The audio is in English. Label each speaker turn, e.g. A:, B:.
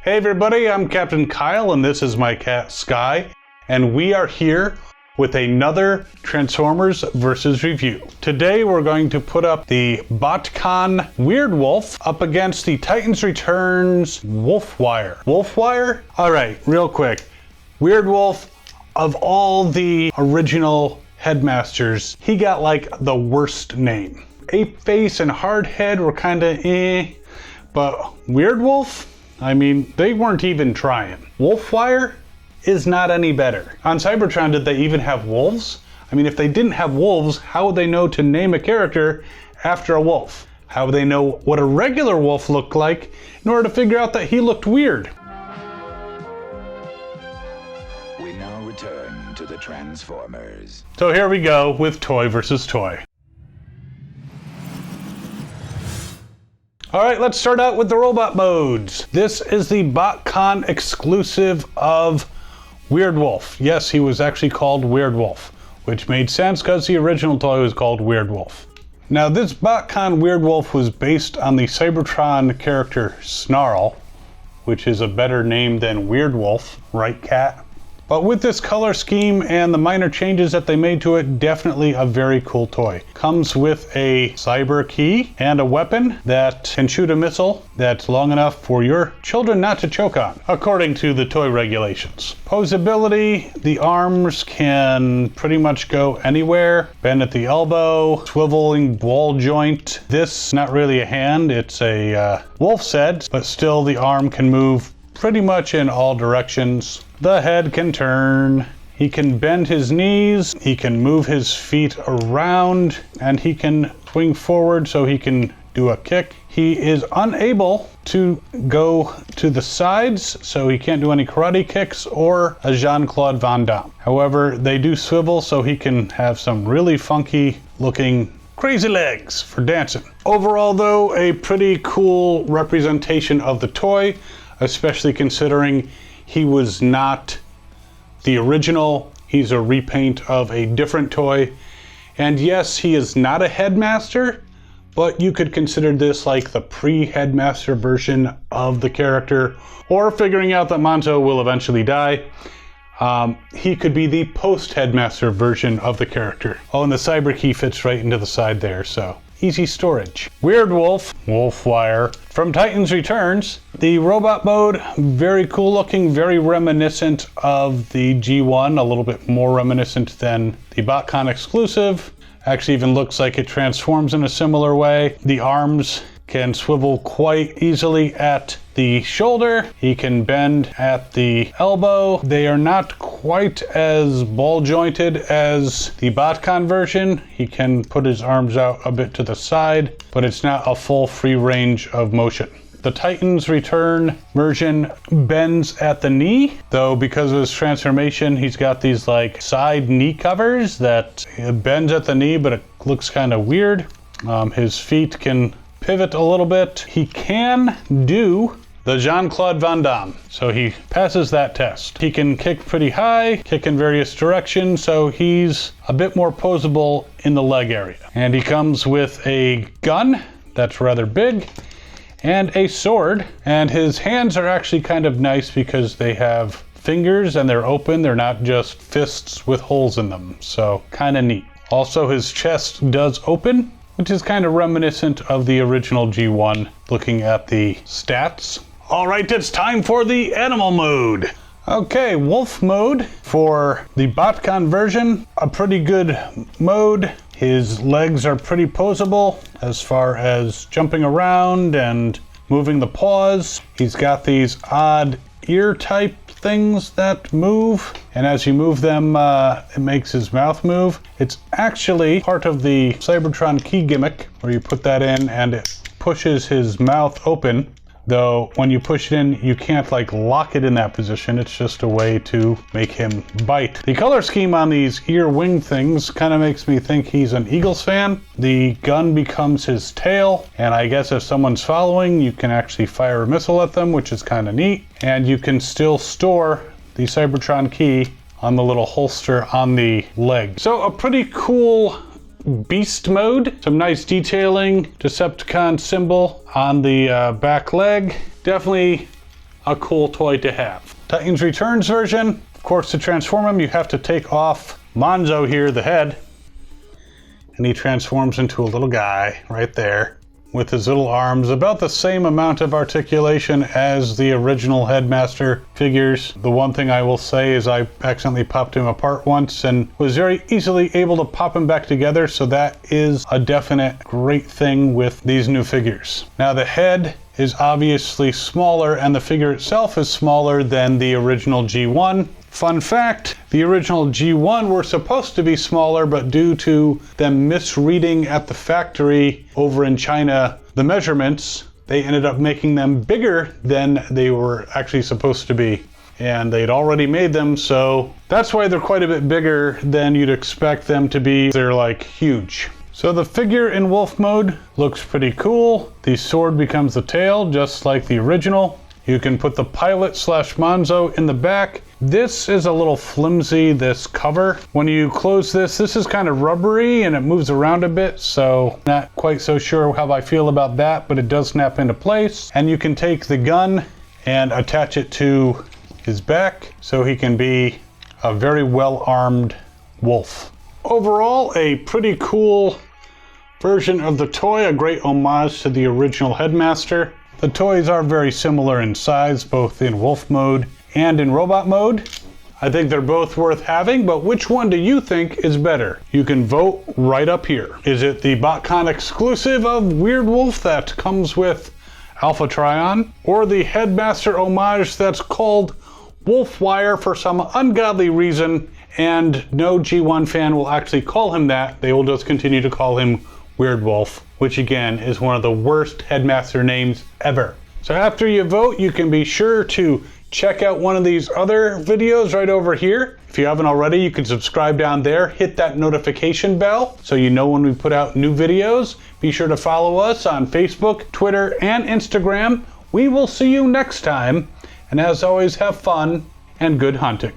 A: Hey everybody, I'm Captain Kyle and this is my cat Sky, and we are here with another Transformers vs. review. Today we're going to put up the Botcon Weirdwolf up against the Titans Returns Wolfwire. Wolfwire? Alright, real quick. Weirdwolf, of all the original Headmasters, he got like the worst name. Ape Face and Hardhead were kinda but Weirdwolf? I mean, they weren't even trying. Wolfwire is not any better. On Cybertron, did they even have wolves? I mean, if they didn't have wolves, how would they know to name a character after a wolf? How would they know what a regular wolf looked like in order to figure out that he looked weird?
B: We now return to the Transformers.
A: So here we go with toy versus toy. All right, let's start out with the robot modes. This is the Botcon exclusive of Weirdwolf. Yes, he was actually called Weirdwolf, which made sense because the original toy was called Weirdwolf. Now, this Botcon Weirdwolf was based on the Cybertron character Snarl, which is a better name than Weirdwolf, right, cat? But with this color scheme and the minor changes that they made to it, definitely a very cool toy. Comes with a cyber key and a weapon that can shoot a missile that's long enough for your children not to choke on, according to the toy regulations. Posability, the arms can pretty much go anywhere. Bend at the elbow, swiveling ball joint. This, not really a hand, it's a wolf's head, but still the arm can move pretty much in all directions. The head can turn, he can bend his knees, he can move his feet around, and he can swing forward so he can do a kick. He is unable to go to the sides, so he can't do any karate kicks or a Jean-Claude Van Damme. However, they do swivel so he can have some really funky looking crazy legs for dancing. Overall though, a pretty cool representation of the toy, especially considering he was not the original. He's a repaint of a different toy. And yes, he is not a Headmaster, but you could consider this like the pre-Headmaster version of the character, or figuring out that Monzo will eventually die. He could be the post-Headmaster version of the character. Oh, and the cyber key fits right into the side there, so easy storage. Weirdwolf, Wolfwire, from Titans Returns. The robot mode, very cool looking, very reminiscent of the G1, a little bit more reminiscent than the Botcon exclusive. Actually even looks like it transforms in a similar way. The arms can swivel quite easily at the shoulder. He can bend at the elbow. They are not quite as ball jointed as the Botcon version. He can put his arms out a bit to the side, but it's not a full free range of motion. The Titans Return version bends at the knee, though because of his transformation, he's got these like side knee covers that it bends at the knee, but it looks kind of weird. His feet can pivot a little bit. He can do the Jean-Claude Van Damme, so he passes that test. He can kick pretty high, kick in various directions, so he's a bit more posable in the leg area. And he comes with a gun that's rather big and a sword, and his hands are actually kind of nice because they have fingers and they're open. They're not just fists with holes in them, so kind of neat. Also, his chest does open, which is kind of reminiscent of the original G1, looking at the stats. All right, it's time for the animal mode. Okay, wolf mode for the Botcon version, a pretty good mode. His legs are pretty posable as far as jumping around and moving the paws. He's got these odd ear type things that move, and as you move them, it makes his mouth move. It's actually part of the Cybertron key gimmick, where you put that in and it pushes his mouth open. Though when you push it in, you can't like lock it in that position. It's just a way to make him bite. The color scheme on these ear wing things kind of makes me think he's an Eagles fan. The gun becomes his tail, and I guess if someone's following, you can actually fire a missile at them, which is kind of neat. And you can still store the Cybertron key on the little holster on the leg. So a pretty cool beast mode. Some nice detailing, Decepticon symbol on the back leg. Definitely a cool toy to have. Titans Returns version, of course, to transform him, you have to take off Monzo here, the head, and he transforms into a little guy right there with his little arms, about the same amount of articulation as the original Headmaster figures. The one thing I will say is I accidentally popped him apart once and was very easily able to pop him back together, so that is a definite great thing with these new figures. Now the head is obviously smaller and the figure itself is smaller than the original G1. Fun fact, the original G1 were supposed to be smaller, but due to them misreading at the factory over in China the measurements, they ended up making them bigger than they were actually supposed to be. And they'd already made them, so that's why they're quite a bit bigger than you'd expect them to be. They're like huge. So the figure in wolf mode looks pretty cool. The sword becomes the tail, just like the original. You can put the pilot / Monzo in the back. This is a little flimsy, this cover. When you close this is kind of rubbery and it moves around a bit, so not quite so sure how I feel about that, but it does snap into place. And you can take the gun and attach it to his back, so he can be a very well-armed wolf. Overall, a pretty cool version of the toy, a great homage to the original Headmaster. The toys are very similar in size, both in wolf mode and in robot mode. I think they're both worth having, but which one do you think is better? You can vote right up here. Is it the Botcon exclusive of Weirdwolf that comes with Alpha Trion, or the Headmaster homage that's called Wolfwire for some ungodly reason, and no G1 fan will actually call him that. They will just continue to call him Weirdwolf, which again is one of the worst Headmaster names ever. So after you vote, you can be sure to check out one of these other videos right over here. If you haven't already, you can subscribe down there, hit that notification bell so you know when we put out new videos. Be sure to follow us on Facebook, Twitter, and Instagram. We will see you next time, and as always, have fun and good hunting.